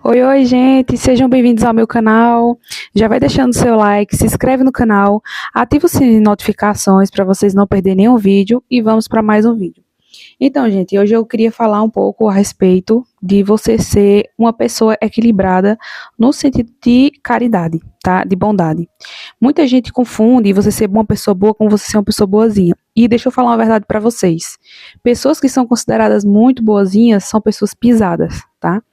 Oi, oi, gente, sejam bem-vindos ao meu canal. Já vai deixando seu like, se inscreve no canal, ativa o sininho de notificações para vocês não perderem nenhum vídeo e vamos para mais um vídeo. Então, gente, hoje eu queria falar um pouco a respeito de você ser uma pessoa equilibrada no sentido de caridade, tá? De bondade. Muita gente confunde você ser uma pessoa boa com você ser uma pessoa boazinha. E deixa eu falar uma verdade para vocês. Pessoas que são consideradas muito boazinhas são pessoas pisadas, tá?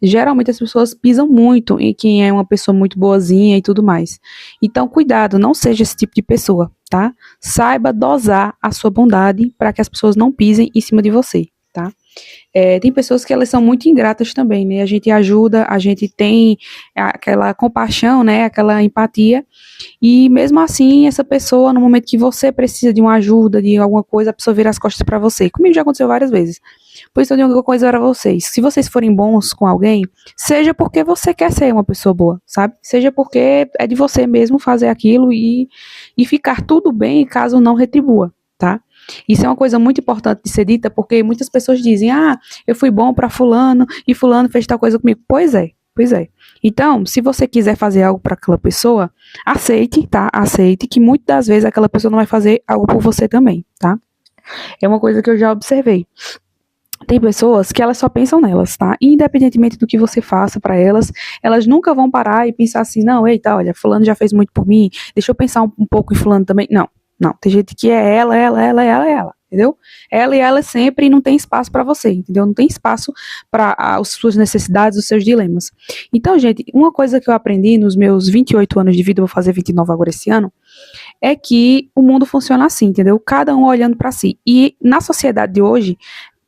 Geralmente as pessoas pisam muito em quem é uma pessoa muito boazinha e tudo mais. Então, cuidado, não seja esse tipo de pessoa, tá? Saiba dosar a sua bondade para que as pessoas não pisem em cima de você, tá? Tem pessoas que elas são muito ingratas também, né? A gente ajuda, a gente tem aquela compaixão, né? Aquela empatia, e mesmo assim, essa pessoa, no momento que você precisa de uma ajuda, de alguma coisa, a pessoa vira as costas para você. Comigo já aconteceu várias vezes. Por isso eu digo uma coisa para vocês. Se vocês forem bons com alguém, seja porque você quer ser uma pessoa boa, sabe? Seja porque é de você mesmo fazer aquilo e ficar tudo bem caso não retribua, tá? Isso é uma coisa muito importante de ser dita, porque muitas pessoas dizem, eu fui bom para fulano, e fulano fez tal coisa comigo. Pois é, pois é. Então, se você quiser fazer algo para aquela pessoa, aceite, tá? Aceite que muitas das vezes aquela pessoa não vai fazer algo por você também, tá? É uma coisa que eu já observei. Tem pessoas que elas só pensam nelas, tá? E independentemente do que você faça pra elas, elas nunca vão parar e pensar assim, não, eita, olha, fulano já fez muito por mim, deixa eu pensar um pouco em fulano também. Não, não, tem gente que é ela, entendeu? Ela e ela sempre, e não tem espaço pra você, entendeu? Não tem espaço para as suas necessidades, os seus dilemas. Então, gente, uma coisa que eu aprendi nos meus 28 anos de vida, eu vou fazer 29 agora esse ano, é que o mundo funciona assim, entendeu? Cada um olhando pra si. E na sociedade de hoje,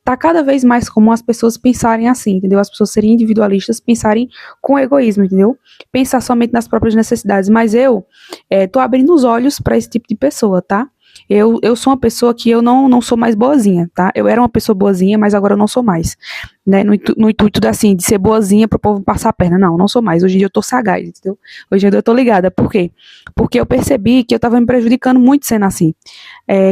tá cada vez mais comum as pessoas pensarem assim, entendeu? As pessoas serem individualistas, pensarem com egoísmo, entendeu? Pensar somente nas próprias necessidades. Mas eu tô abrindo os olhos para esse tipo de pessoa, tá? Eu sou uma pessoa que eu não sou mais boazinha, tá? Eu era uma pessoa boazinha, mas agora eu não sou mais. Né? No intuito assim, de ser boazinha pro povo passar a perna. Não, não sou mais. Hoje em dia eu tô sagaz, entendeu? Hoje em dia eu tô ligada. Por quê? Porque eu percebi que eu tava me prejudicando muito sendo assim.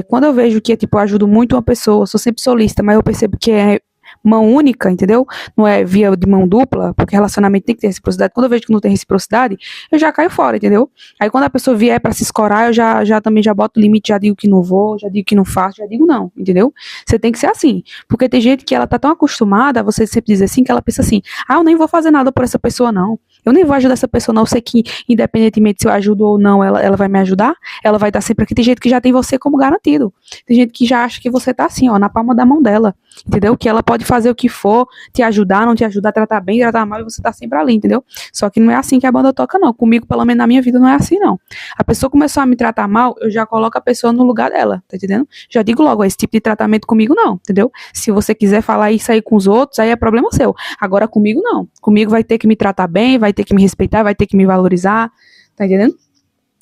Quando eu vejo que, tipo, eu ajudo muito uma pessoa, sou sempre solista, mas eu percebo que é mão única, entendeu? Não é via de mão dupla, porque relacionamento tem que ter reciprocidade. Quando eu vejo que não tem reciprocidade, eu já caio fora, entendeu? Aí quando a pessoa vier pra se escorar, eu já também já boto limite, já digo que não vou, já digo que não faço, já digo não, entendeu? Você tem que ser assim, porque tem gente que ela tá tão acostumada a você sempre dizer assim, que ela pensa assim, eu nem vou fazer nada por essa pessoa não, eu nem vou ajudar essa pessoa não, eu sei que independentemente se eu ajudo ou não, ela vai me ajudar, ela vai estar sempre aqui. Tem gente que já tem você como garantido, tem gente que já acha que você tá assim, ó, na palma da mão dela, entendeu? Que ela pode fazer o que for, te ajudar, não te ajudar, tratar bem, tratar mal, e você tá sempre ali, entendeu? Só que não é assim que a banda toca, não. Comigo, pelo menos na minha vida, não é assim, não. A pessoa começou a me tratar mal, eu já coloco a pessoa no lugar dela, tá entendendo? Já digo logo, esse tipo de tratamento comigo não, entendeu? Se você quiser falar isso aí com os outros, aí é problema seu. Agora comigo não. Comigo vai ter que me tratar bem, vai ter que me respeitar, vai ter que me valorizar, tá entendendo?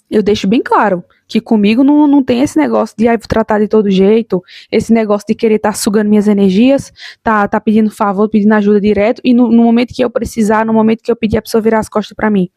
Eu deixo bem claro que comigo não tem esse negócio de tratar de todo jeito, esse negócio de querer estar sugando minhas energias, tá pedindo favor, pedindo ajuda direto, e no momento que eu precisar, no momento que eu pedir, a pessoa virar as costas pra mim.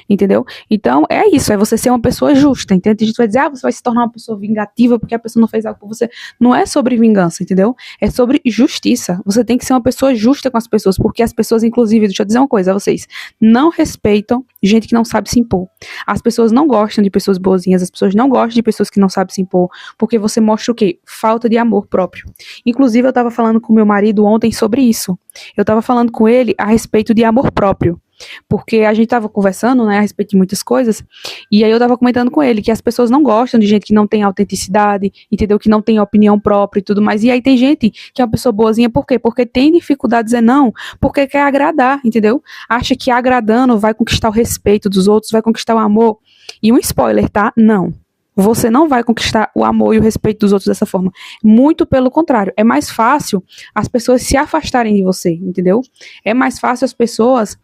Entendeu? Então, é isso, é você ser uma pessoa justa, entende? A gente vai dizer, você vai se tornar uma pessoa vingativa porque a pessoa não fez algo por você. Não é sobre vingança, entendeu? É sobre justiça. Você tem que ser uma pessoa justa com as pessoas, porque as pessoas, inclusive, deixa eu dizer uma coisa a vocês, não respeitam gente que não sabe se impor. As pessoas não gostam de pessoas boazinhas, as pessoas não gostam de pessoas que não sabem se impor, porque você mostra o quê? Falta de amor próprio. Inclusive, eu tava falando com meu marido ontem sobre isso. Eu tava falando com ele a respeito de amor próprio. Porque a gente tava conversando, né, a respeito de muitas coisas, e aí eu tava comentando com ele que as pessoas não gostam de gente que não tem autenticidade, entendeu? Que não tem opinião própria e tudo mais. E aí tem gente que é uma pessoa boazinha, por quê? Porque tem dificuldade de dizer não, porque quer agradar, entendeu? Acha que agradando vai conquistar o respeito dos outros, vai conquistar o amor. E um spoiler, tá? Não. Você não vai conquistar o amor e o respeito dos outros dessa forma. Muito pelo contrário. É mais fácil as pessoas se afastarem de você, entendeu? É mais fácil as pessoas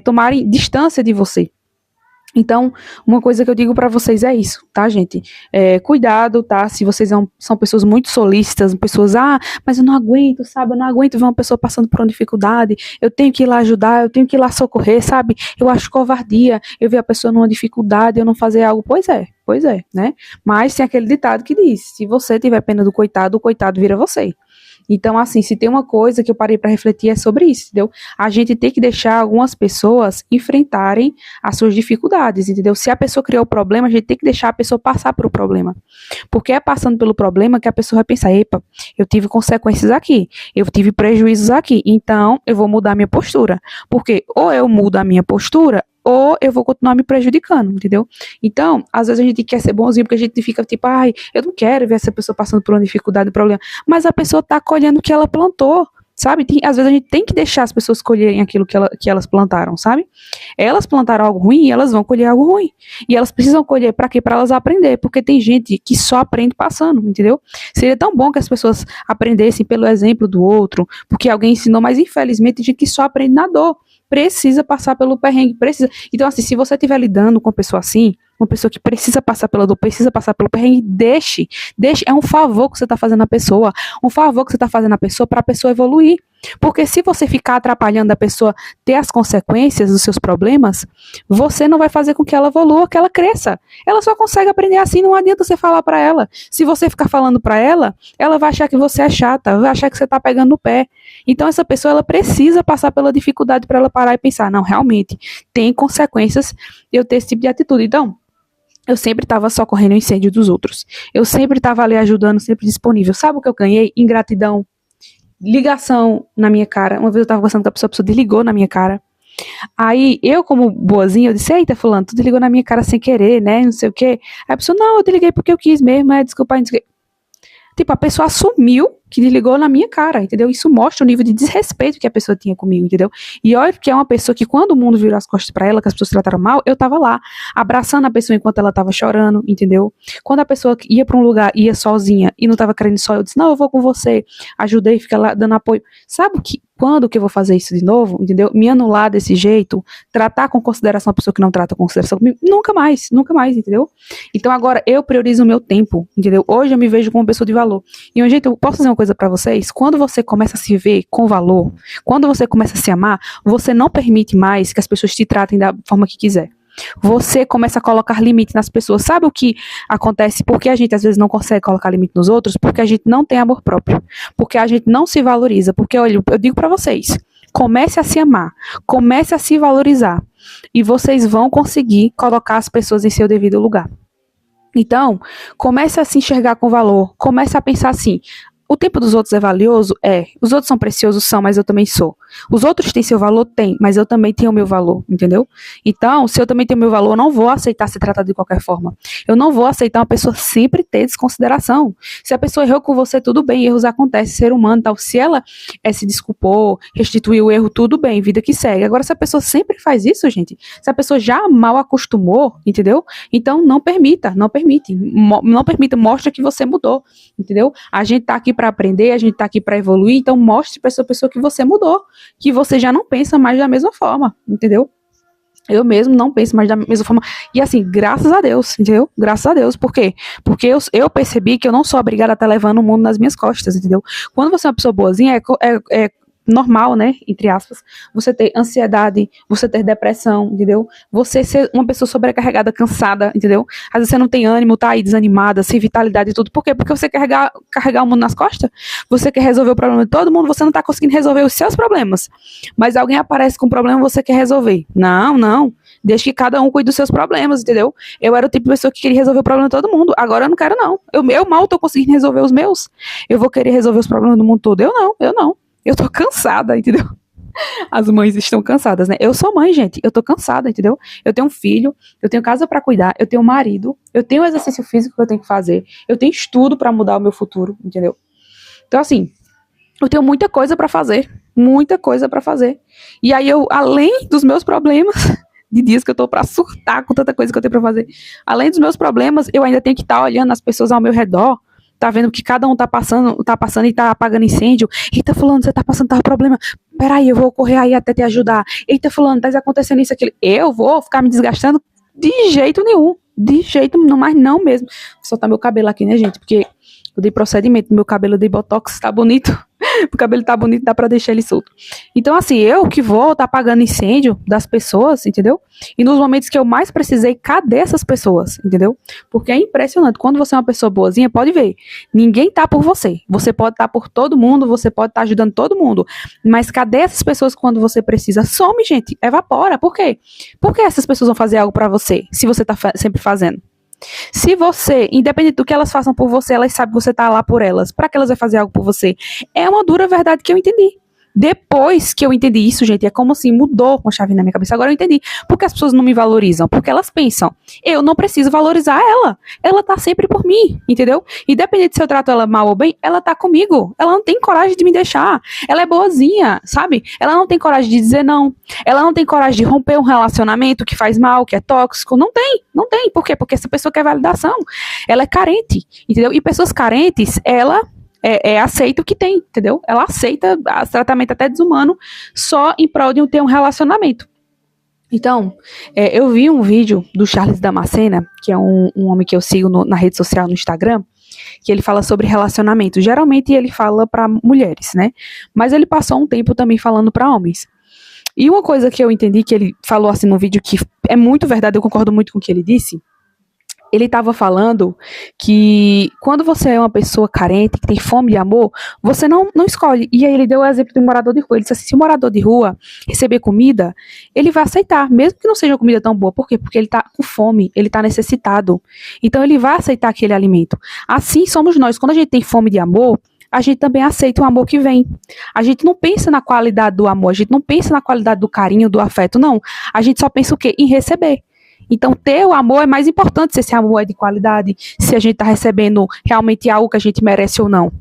tomarem distância de você. Então, uma coisa que eu digo pra vocês é isso, tá, gente? Cuidado, tá? Se vocês são pessoas muito solícitas, pessoas, mas eu não aguento, sabe? Eu não aguento ver uma pessoa passando por uma dificuldade, eu tenho que ir lá ajudar, eu tenho que ir lá socorrer, sabe? Eu acho covardia eu ver a pessoa numa dificuldade, eu não fazer algo. Pois é, né? Mas tem aquele ditado que diz, se você tiver pena do coitado, o coitado vira você. Então, assim, se tem uma coisa que eu parei para refletir é sobre isso, entendeu? A gente tem que deixar algumas pessoas enfrentarem as suas dificuldades, entendeu? Se a pessoa criou o problema, a gente tem que deixar a pessoa passar pelo problema. Porque é passando pelo problema que a pessoa vai pensar, epa, eu tive consequências aqui, eu tive prejuízos aqui, então eu vou mudar minha postura. Porque ou eu mudo a minha postura, ou eu vou continuar me prejudicando, entendeu? Então, às vezes a gente quer ser bonzinho, porque a gente fica tipo, ai, eu não quero ver essa pessoa passando por uma dificuldade, um problema, mas a pessoa tá colhendo o que ela plantou, sabe? Às vezes a gente tem que deixar as pessoas colherem aquilo que elas plantaram, sabe? Elas plantaram algo ruim e elas vão colher algo ruim. E elas precisam colher para quê? Para elas aprender, porque tem gente que só aprende passando, entendeu? Seria tão bom que as pessoas aprendessem pelo exemplo do outro, porque alguém ensinou, mas infelizmente tem gente que só aprende na dor. Precisa passar pelo perrengue, precisa. Então, assim, se você estiver lidando com uma pessoa assim, uma pessoa que precisa passar pela dor, precisa passar pelo perrengue, deixe, é um favor que você está fazendo à pessoa, um favor que você está fazendo à pessoa para a pessoa evoluir. Porque se você ficar atrapalhando a pessoa ter as consequências dos seus problemas, você não vai fazer com que ela evolua, que ela cresça. Ela só consegue aprender assim, não adianta você falar para ela. Se você ficar falando para ela, ela vai achar que você é chata, vai achar que você está pegando no pé. Então essa pessoa, ela precisa passar pela dificuldade para ela parar e pensar, não, realmente, tem consequências eu ter esse tipo de atitude. Então, eu sempre estava socorrendo o incêndio dos outros. Eu sempre estava ali ajudando, sempre disponível. Sabe o que eu ganhei? Ingratidão. Ligação na minha cara. Uma vez eu estava conversando com a pessoa desligou na minha cara. Aí, eu como boazinha, eu disse, eita, fulano, tu desligou na minha cara sem querer, né, não sei o quê. Aí a pessoa, não, eu desliguei porque eu quis mesmo, desculpa, não sei o quê. Tipo, a pessoa assumiu que desligou na minha cara, entendeu? Isso mostra o nível de desrespeito que a pessoa tinha comigo, entendeu? E olha que é uma pessoa que quando o mundo virou as costas pra ela, que as pessoas trataram mal, eu tava lá, abraçando a pessoa enquanto ela tava chorando, entendeu? Quando a pessoa ia pra um lugar, ia sozinha e não tava querendo só, eu disse, não, eu vou com você, ajudei, fica lá dando apoio. Sabe quando que eu vou fazer isso de novo, entendeu? Me anular desse jeito, tratar com consideração a pessoa que não trata com consideração comigo, nunca mais, entendeu? Então agora eu priorizo o meu tempo, entendeu? Hoje eu me vejo como uma pessoa de valor. E um jeito, eu posso dizer uma coisa pra vocês, quando você começa a se ver com valor, quando você começa a se amar, você não permite mais que as pessoas te tratem da forma que quiser. Você começa a colocar limite nas pessoas. Sabe o que acontece? Porque a gente às vezes não consegue colocar limite nos outros? Porque a gente não tem amor próprio. Porque a gente não se valoriza. Porque, olha, eu digo pra vocês, comece a se amar, comece a se valorizar e vocês vão conseguir colocar as pessoas em seu devido lugar. Então, comece a se enxergar com valor, comece a pensar assim, o tempo dos outros é valioso? É. Os outros são preciosos? São, mas eu também sou. Os outros têm seu valor? Tem, mas eu também tenho o meu valor, entendeu? Então, se eu também tenho o meu valor, eu não vou aceitar ser tratado de qualquer forma. Eu não vou aceitar uma pessoa sempre ter desconsideração. Se a pessoa errou com você, tudo bem, erros acontecem, ser humano e tal. Se ela se desculpou, restituiu o erro, tudo bem, vida que segue. Agora, se a pessoa sempre faz isso, gente, se a pessoa já mal acostumou, entendeu? Então, não permita, não permita, mostra que você mudou, entendeu? A gente tá aqui para aprender, a gente tá aqui para evoluir, então mostre para essa pessoa que você mudou, que você já não pensa mais da mesma forma, entendeu? Eu mesmo não penso mais da mesma forma. E assim, graças a Deus, entendeu? Graças a Deus. Por quê? Porque eu percebi que eu não sou obrigada a estar levando o mundo nas minhas costas, entendeu? Quando você é uma pessoa boazinha, é normal, né, entre aspas, você ter ansiedade, você ter depressão, entendeu? Você ser uma pessoa sobrecarregada, cansada, entendeu? Às vezes você não tem ânimo, tá aí desanimada, sem vitalidade e tudo. Por quê? Porque você quer carregar o mundo nas costas, você quer resolver o problema de todo mundo, você não tá conseguindo resolver os seus problemas. Mas alguém aparece com um problema e você quer resolver. Não. Deixa que cada um cuide dos seus problemas, entendeu? Eu era o tipo de pessoa que queria resolver o problema de todo mundo. Agora eu não quero, não. Eu mal tô conseguindo resolver os meus. Eu vou querer resolver os problemas do mundo todo. Eu não. Eu tô cansada, entendeu? As mães estão cansadas, né? Eu sou mãe, gente. Eu tô cansada, entendeu? Eu tenho um filho, eu tenho casa pra cuidar, eu tenho um marido, eu tenho exercício físico que eu tenho que fazer, eu tenho estudo pra mudar o meu futuro, entendeu? Então, assim, eu tenho muita coisa pra fazer. Muita coisa pra fazer. E aí eu, além dos meus problemas, de dias que eu tô pra surtar com tanta coisa que eu tenho pra fazer, além dos meus problemas, eu ainda tenho que estar olhando as pessoas ao meu redor, tá vendo que cada um tá passando e tá apagando incêndio. Eita, fulano, você tá passando tal problema. Peraí, eu vou correr aí até te ajudar. Eita, fulano, tá acontecendo isso, aquilo. Eu vou ficar me desgastando de jeito nenhum. De jeito nenhum, mas não mesmo. Vou soltar meu cabelo aqui, né, gente? Porque eu dei procedimento no meu cabelo, eu dei botox, tá bonito. O cabelo tá bonito, dá pra deixar ele solto. Então, assim, eu que vou tá apagando incêndio das pessoas, entendeu? E nos momentos que eu mais precisei, cadê essas pessoas, entendeu? Porque é impressionante. Quando você é uma pessoa boazinha, pode ver. Ninguém tá por você. Você pode estar por todo mundo, você pode estar ajudando todo mundo. Mas cadê essas pessoas quando você precisa? Some, gente. Evapora. Por quê? Por que essas pessoas vão fazer algo pra você, se você tá sempre fazendo? Se você, independente do que elas façam por você, elas sabem que você tá lá por elas. Pra que elas vão fazer algo por você? É uma dura verdade que eu entendi. Depois que eu entendi isso, gente, é como assim, mudou uma chave na minha cabeça. Agora eu entendi. Porque as pessoas não me valorizam? Porque elas pensam, eu não preciso valorizar ela. Ela tá sempre por mim, entendeu? Independente se eu trato ela mal ou bem, ela tá comigo. Ela não tem coragem de me deixar. Ela é boazinha, sabe? Ela não tem coragem de dizer não. Ela não tem coragem de romper um relacionamento que faz mal, que é tóxico. Não tem, não tem. Por quê? Porque essa pessoa quer validação. Ela é carente, entendeu? E pessoas carentes, ela aceita o que tem, entendeu? Ela aceita tratamento até desumano só em prol de ter um relacionamento. Então, eu vi um vídeo do Charles Damascena, que é um homem que eu sigo na rede social, no Instagram, que ele fala sobre relacionamento. Geralmente ele fala para mulheres, né? Mas ele passou um tempo também falando para homens. E uma coisa que eu entendi que ele falou assim no vídeo que é muito verdade, eu concordo muito com o que ele disse. Ele estava falando que quando você é uma pessoa carente, que tem fome de amor, você não escolhe. E aí ele deu o exemplo do morador de rua. Ele disse assim, se o morador de rua receber comida, ele vai aceitar, mesmo que não seja uma comida tão boa. Por quê? Porque ele está com fome, ele está necessitado. Então ele vai aceitar aquele alimento. Assim somos nós. Quando a gente tem fome de amor, a gente também aceita o amor que vem. A gente não pensa na qualidade do amor, a gente não pensa na qualidade do carinho, do afeto, não. A gente só pensa o quê? Em receber. Então, ter o amor é mais importante se esse amor é de qualidade, se a gente está recebendo realmente algo que a gente merece ou não.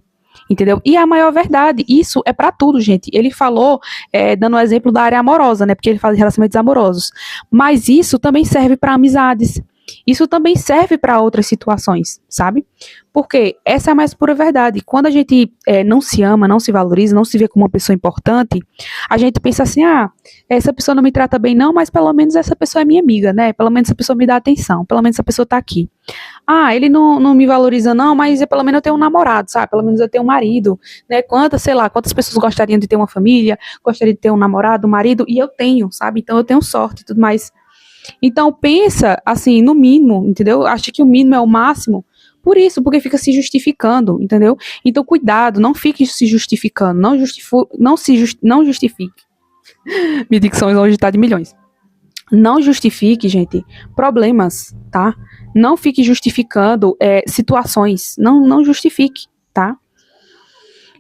Entendeu? E a maior verdade, isso é para tudo, gente. Ele falou, dando o exemplo da área amorosa, né? Porque ele fala de relacionamentos amorosos. Mas isso também serve para amizades. Isso também serve para outras situações, sabe? Porque essa é a mais pura verdade. Quando a gente não se ama, não se valoriza, não se vê como uma pessoa importante, a gente pensa assim, essa pessoa não me trata bem não, mas pelo menos essa pessoa é minha amiga, né? Pelo menos essa pessoa me dá atenção, pelo menos essa pessoa tá aqui. Ele não me valoriza não, mas pelo menos eu tenho um namorado, sabe? Pelo menos eu tenho um marido, né? Quantas pessoas gostariam de ter uma família, gostariam de ter um namorado, um marido, e eu tenho, sabe? Então eu tenho sorte e tudo mais. Então, pensa, assim, no mínimo, entendeu? Acha que o mínimo é o máximo, por isso, porque fica se justificando, entendeu? Então, cuidado, não fique se justificando, não justifique. Minha dicção hoje tá de milhões. Não justifique, gente, problemas, tá? Não fique justificando situações, não justifique, tá?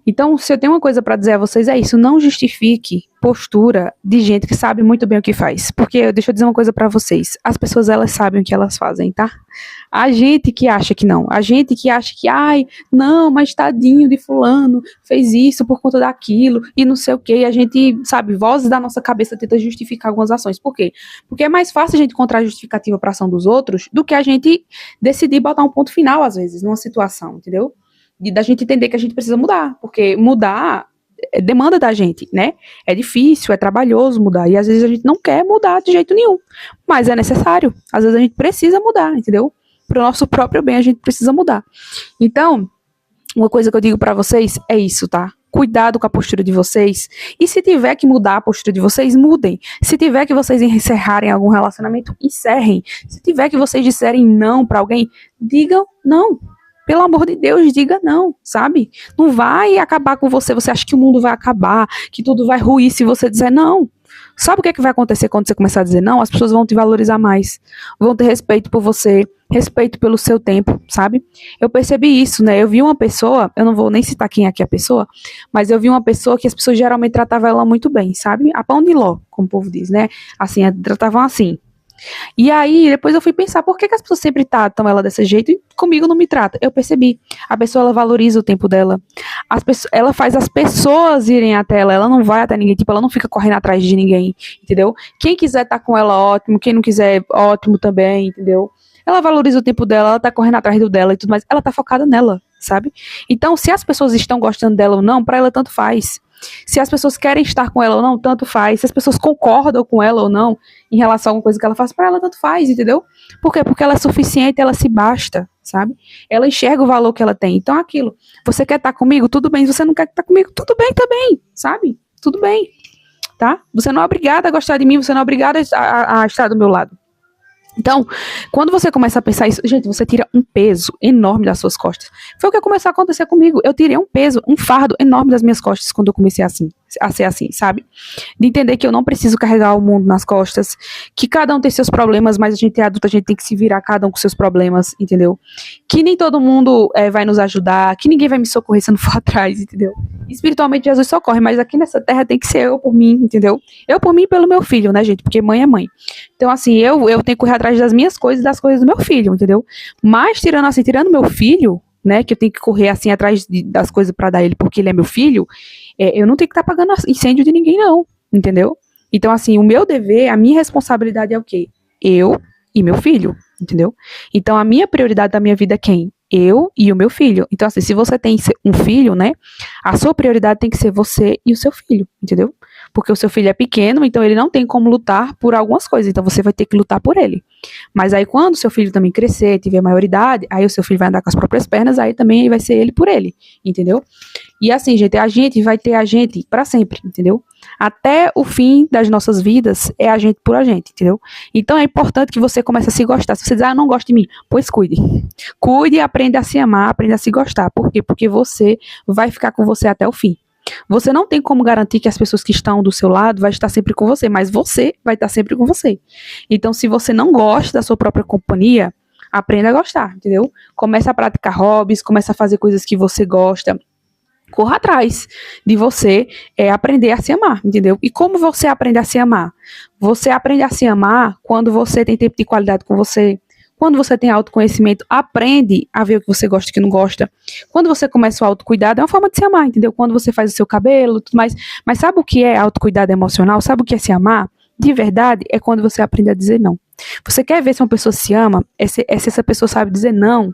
Então, se eu tenho uma coisa para dizer a vocês é isso, não justifique postura de gente que sabe muito bem o que faz. Porque, deixa eu dizer uma coisa para vocês, as pessoas, elas sabem o que elas fazem, tá? A gente que acha que não, a gente que acha que, não, mas tadinho de fulano, fez isso por conta daquilo, e não sei o quê, a gente, sabe, vozes da nossa cabeça tenta justificar algumas ações. Por quê? Porque é mais fácil a gente encontrar justificativa para a ação dos outros do que a gente decidir botar um ponto final, às vezes, numa situação, entendeu? Da gente entender que a gente precisa mudar, porque mudar demanda da gente, né? É difícil, é trabalhoso mudar, e às vezes a gente não quer mudar de jeito nenhum, mas é necessário, às vezes a gente precisa mudar, entendeu? Para o nosso próprio bem a gente precisa mudar. Então, uma coisa que eu digo para vocês é isso, tá? Cuidado com a postura de vocês, e se tiver que mudar a postura de vocês, mudem. Se tiver que vocês encerrarem algum relacionamento, encerrem. Se tiver que vocês disserem não para alguém, digam não. Pelo amor de Deus, diga não, sabe? Não vai acabar com você, você acha que o mundo vai acabar, que tudo vai ruir se você dizer não. Sabe o que é que vai acontecer quando você começar a dizer não? As pessoas vão te valorizar mais, vão ter respeito por você, respeito pelo seu tempo, sabe? Eu percebi isso, né? Eu vi uma pessoa, eu não vou nem citar quem é aqui a pessoa, mas eu vi uma pessoa que as pessoas geralmente tratavam ela muito bem, sabe? A pão de ló, como o povo diz, né? Assim, tratavam assim. E aí, depois eu fui pensar, por que as pessoas sempre tratam ela desse jeito e comigo não me trata? Eu percebi, a pessoa, ela valoriza o tempo dela, ela faz as pessoas irem até ela não vai até ninguém, tipo, ela não fica correndo atrás de ninguém, entendeu? Quem quiser estar com ela, ótimo, quem não quiser, ótimo também, entendeu? Ela valoriza o tempo dela, ela tá correndo atrás do dela e tudo mais, ela tá focada nela, sabe? Então, se as pessoas estão gostando dela ou não, pra ela tanto faz. Se as pessoas querem estar com ela ou não, tanto faz. Se as pessoas concordam com ela ou não, em relação a alguma coisa que ela faz, pra ela tanto faz, entendeu? Por quê? Porque ela é suficiente, ela se basta, sabe? Ela enxerga o valor que ela tem. Então, aquilo, você quer estar comigo? Tudo bem. Se você não quer estar comigo? Tudo bem também, sabe? Tudo bem, tá? Você não é obrigada a gostar de mim, você não é obrigada a estar do meu lado. Então, quando você começa a pensar isso, gente, você tira um peso enorme das suas costas. Foi o que começou a acontecer comigo. Eu tirei um peso, um fardo enorme das minhas costas quando eu comecei a ser assim, sabe? De entender que eu não preciso carregar o mundo nas costas, que cada um tem seus problemas, mas a gente é adulto, a gente tem que se virar cada um com seus problemas, entendeu? Que nem todo mundo vai nos ajudar, que ninguém vai me socorrer se eu não for atrás, entendeu? Espiritualmente Jesus socorre, mas aqui nessa terra tem que ser eu por mim, entendeu? Eu por mim e pelo meu filho, né, gente? Porque mãe é mãe. Então, assim, eu tenho que correr atrás das minhas coisas e das coisas do meu filho, entendeu? Mas, tirando meu filho, né, que eu tenho que correr, assim, atrás das coisas pra dar ele porque ele é meu filho, eu não tenho que estar pagando incêndio de ninguém, não, entendeu? Então, assim, o meu dever, a minha responsabilidade é o quê? Eu e meu filho, entendeu? Então, a minha prioridade da minha vida é quem? Eu e o meu filho. Então, assim, se você tem um filho, né, a sua prioridade tem que ser você e o seu filho, entendeu? Porque o seu filho é pequeno, então ele não tem como lutar por algumas coisas, então você vai ter que lutar por ele. Mas aí quando o seu filho também crescer, tiver maioridade, aí o seu filho vai andar com as próprias pernas, aí também vai ser ele por ele, entendeu? E assim, gente, a gente vai ter a gente pra sempre, entendeu? Até o fim das nossas vidas é a gente por a gente, entendeu? Então é importante que você comece a se gostar. Se você diz, eu não gosto de mim, pois cuide. Cuide e aprenda a se amar, aprenda a se gostar. Por quê? Porque você vai ficar com você até o fim. Você não tem como garantir que as pessoas que estão do seu lado vai estar sempre com você, mas você vai estar sempre com você. Então, se você não gosta da sua própria companhia, aprenda a gostar, entendeu? Comece a praticar hobbies, comece a fazer coisas que você gosta. Corra atrás de você aprender a se amar, entendeu? E como você aprende a se amar? Você aprende a se amar quando você tem tempo de qualidade com você, quando você tem autoconhecimento, aprende a ver o que você gosta e o que não gosta. Quando você começa o autocuidado, é uma forma de se amar, entendeu? Quando você faz o seu cabelo, tudo mais. Mas sabe o que é autocuidado emocional? Sabe o que é se amar? De verdade, é quando você aprende a dizer não. Você quer ver se uma pessoa se ama? Se essa pessoa sabe dizer não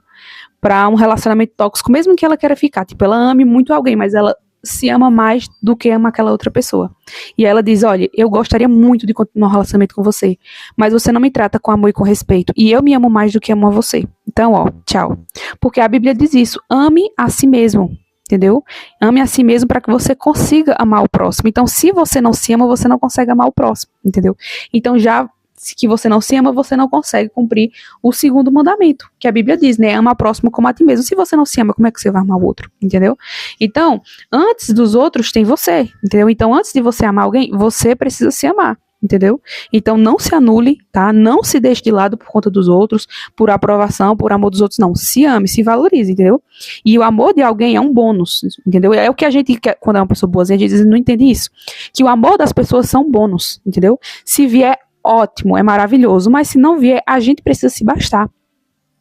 para um relacionamento tóxico, mesmo que ela queira ficar. Tipo, ela ame muito alguém, mas ela se ama mais do que ama aquela outra pessoa. E aí ela diz, olha, eu gostaria muito de continuar um relacionamento com você, mas você não me trata com amor e com respeito, e eu me amo mais do que amo a você. Então, ó, tchau. Porque a Bíblia diz isso, ame a si mesmo, entendeu? Ame a si mesmo para que você consiga amar o próximo. Então, se você não se ama, você não consegue amar o próximo, entendeu? Então, já que você não se ama, você não consegue cumprir o segundo mandamento, que a Bíblia diz, né? Ama o próximo como a ti mesmo. Se você não se ama, como é que você vai amar o outro? Entendeu? Então, antes dos outros tem você, entendeu? Então, antes de você amar alguém, você precisa se amar, entendeu? Então, não se anule, tá? Não se deixe de lado por conta dos outros, por aprovação, por amor dos outros, não. Se ame, se valorize, entendeu? E o amor de alguém é um bônus, entendeu? É o que a gente quer, quando é uma pessoa boazinha, a gente não entende isso. Que o amor das pessoas são bônus, entendeu? Se vier, ótimo, é maravilhoso, mas se não vier, a gente precisa se bastar.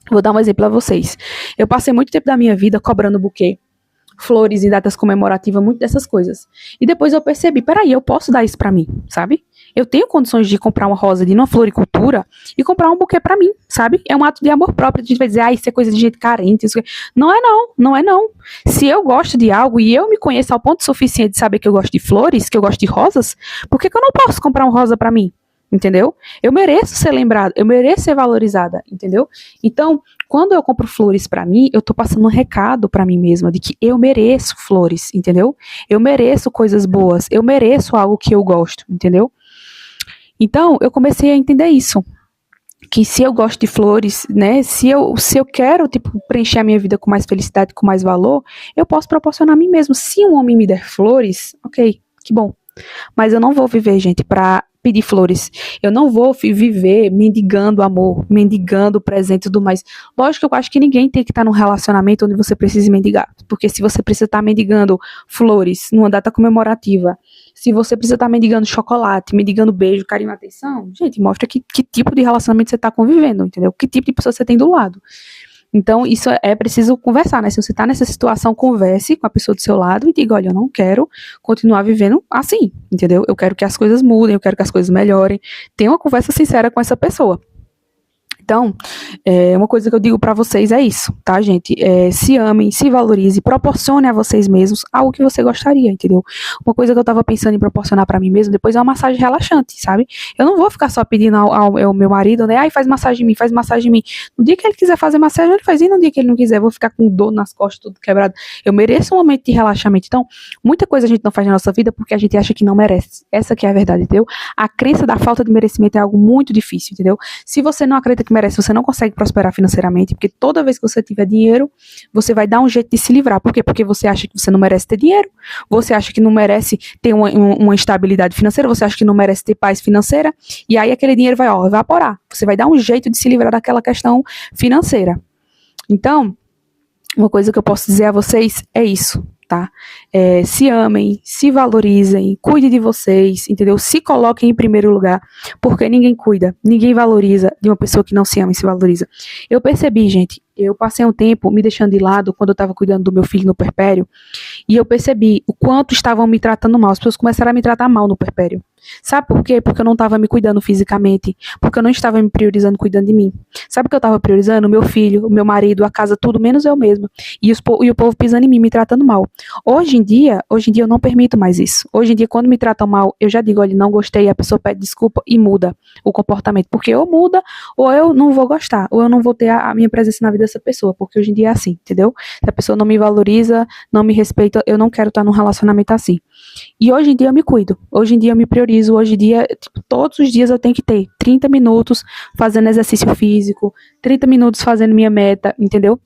Vou dar um exemplo a vocês. Eu passei muito tempo da minha vida cobrando buquê, flores em datas comemorativas, muito dessas coisas. E depois eu percebi, peraí, eu posso dar isso pra mim, sabe? Eu tenho condições de comprar uma rosa de uma floricultura e comprar um buquê pra mim, sabe? É um ato de amor próprio. A gente vai dizer, isso é coisa de gente carente. Isso... Não é não, não é não. Se eu gosto de algo e eu me conheço ao ponto suficiente de saber que eu gosto de flores, que eu gosto de rosas, por que eu não posso comprar uma rosa pra mim? Entendeu? Eu mereço ser lembrada, eu mereço ser valorizada, entendeu? Então, quando eu compro flores pra mim, eu tô passando um recado pra mim mesma de que eu mereço flores, entendeu? Eu mereço coisas boas, eu mereço algo que eu gosto, entendeu? Então, eu comecei a entender isso, que se eu gosto de flores, né, se eu quero, tipo, preencher a minha vida com mais felicidade, com mais valor, eu posso proporcionar a mim mesmo. Se um homem me der flores, ok, que bom. Mas eu não vou viver, gente, pra pedir flores. Eu não vou viver mendigando amor, mendigando presente e tudo mais. Lógico que eu acho que ninguém tem que estar num relacionamento onde você precise mendigar. Porque se você precisa estar mendigando flores numa data comemorativa, se você precisa estar mendigando chocolate, mendigando beijo, carinho, atenção, gente, mostra que tipo de relacionamento você está convivendo, entendeu? Que tipo de pessoa você tem do lado. Então, isso é preciso conversar, né? Se você está nessa situação, converse com a pessoa do seu lado e diga, olha, eu não quero continuar vivendo assim, entendeu? Eu quero que as coisas mudem, eu quero que as coisas melhorem. Tenha uma conversa sincera com essa pessoa. Então, uma coisa que eu digo pra vocês é isso, tá, gente? Se amem, se valorizem, proporcione a vocês mesmos algo que você gostaria, entendeu? Uma coisa que eu tava pensando em proporcionar pra mim mesmo depois é uma massagem relaxante, sabe? Eu não vou ficar só pedindo ao meu marido, né? Ai, faz massagem em mim, faz massagem em mim. No dia que ele quiser fazer massagem, ele faz. E no dia que ele não quiser, eu vou ficar com dor nas costas, tudo quebrado. Eu mereço um momento de relaxamento. Então, muita coisa a gente não faz na nossa vida porque a gente acha que não merece. Essa que é a verdade, entendeu? A crença da falta de merecimento é algo muito difícil, entendeu? Se você não acredita que merece, você não consegue prosperar financeiramente, porque toda vez que você tiver dinheiro, você vai dar um jeito de se livrar. Por quê? Porque você acha que você não merece ter dinheiro, você acha que não merece ter uma estabilidade financeira, você acha que não merece ter paz financeira, e aí aquele dinheiro vai evaporar. Você vai dar um jeito de se livrar daquela questão financeira. Então, uma coisa que eu posso dizer a vocês é isso, tá? Se amem, se valorizem, cuidem de vocês, entendeu? Se coloquem em primeiro lugar, porque ninguém cuida, ninguém valoriza de uma pessoa que não se ama e se valoriza. Eu percebi, gente, eu passei um tempo me deixando de lado quando eu estava cuidando do meu filho no puerpério, e eu percebi o quanto estavam me tratando mal. As pessoas começaram a me tratar mal no puerpério. Sabe por quê? Porque eu não estava me cuidando fisicamente, porque eu não estava me priorizando, cuidando de mim. Sabe o que eu estava priorizando? O meu filho, o meu marido, a casa, tudo, menos eu mesma. E o povo pisando em mim, me tratando mal. Hoje em dia eu não permito mais isso. Hoje em dia, quando me tratam mal, eu já digo, olha, não gostei, a pessoa pede desculpa e muda o comportamento. Porque ou muda, ou eu não vou gostar, ou eu não vou ter a minha presença na vida dessa pessoa, porque hoje em dia é assim, entendeu? Se a pessoa não me valoriza, não me respeita, eu não quero estar num relacionamento assim. E hoje em dia eu me cuido, hoje em dia eu me priorizo, hoje em dia, todos os dias eu tenho que ter 30 minutos fazendo exercício físico, 30 minutos fazendo minha meta, entendeu?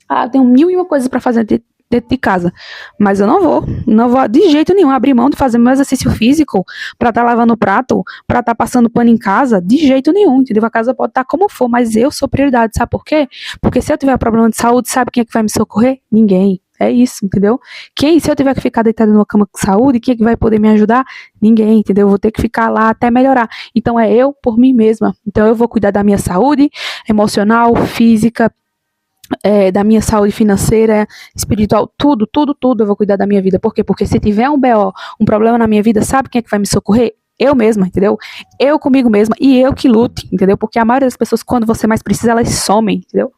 Eu tenho mil e uma coisas para fazer dentro de casa, mas eu não vou de jeito nenhum abrir mão de fazer meu exercício físico para estar lavando o prato, para estar passando pano em casa, de jeito nenhum, entendeu? A casa pode estar como for, mas eu sou prioridade, sabe por quê? Porque se eu tiver problema de saúde, sabe quem é que vai me socorrer? Ninguém. É isso, entendeu? Se eu tiver que ficar deitada numa cama com saúde, quem é que vai poder me ajudar? Ninguém, entendeu? Eu vou ter que ficar lá até melhorar. Então é eu por mim mesma. Então eu vou cuidar da minha saúde emocional, física, da minha saúde financeira, espiritual, tudo eu vou cuidar da minha vida. Por quê? Porque se tiver um BO, um problema na minha vida, sabe quem é que vai me socorrer? Eu mesma, entendeu? Eu comigo mesma e eu que lute, entendeu? Porque a maioria das pessoas, quando você mais precisa, elas somem, entendeu?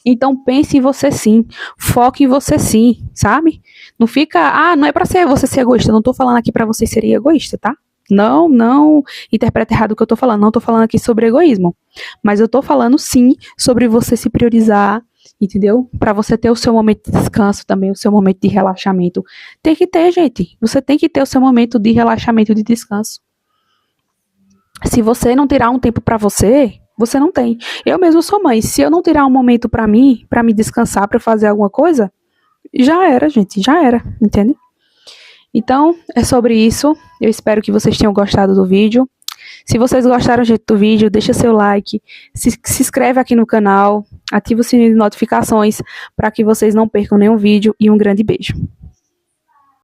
Então pense em você sim, foque em você sim, sabe? Não fica, não é pra você ser egoísta, eu não tô falando aqui pra você ser egoísta, tá? Não interpreta errado o que eu tô falando, não tô falando aqui sobre egoísmo, mas eu tô falando sim sobre você se priorizar, entendeu? Pra você ter o seu momento de descanso também, o seu momento de relaxamento. Tem que ter, gente, você tem que ter o seu momento de relaxamento, de descanso. Se você não tirar um tempo pra você não tem. Eu mesmo sou mãe. Se eu não tirar um momento pra mim, pra me descansar, pra fazer alguma coisa, já era, gente. Já era, entende? Então, é sobre isso. Eu espero que vocês tenham gostado do vídeo. Se vocês gostaram, gente, do vídeo, deixa seu like, se inscreve aqui no canal, ativa o sininho de notificações para que vocês não percam nenhum vídeo e um grande beijo.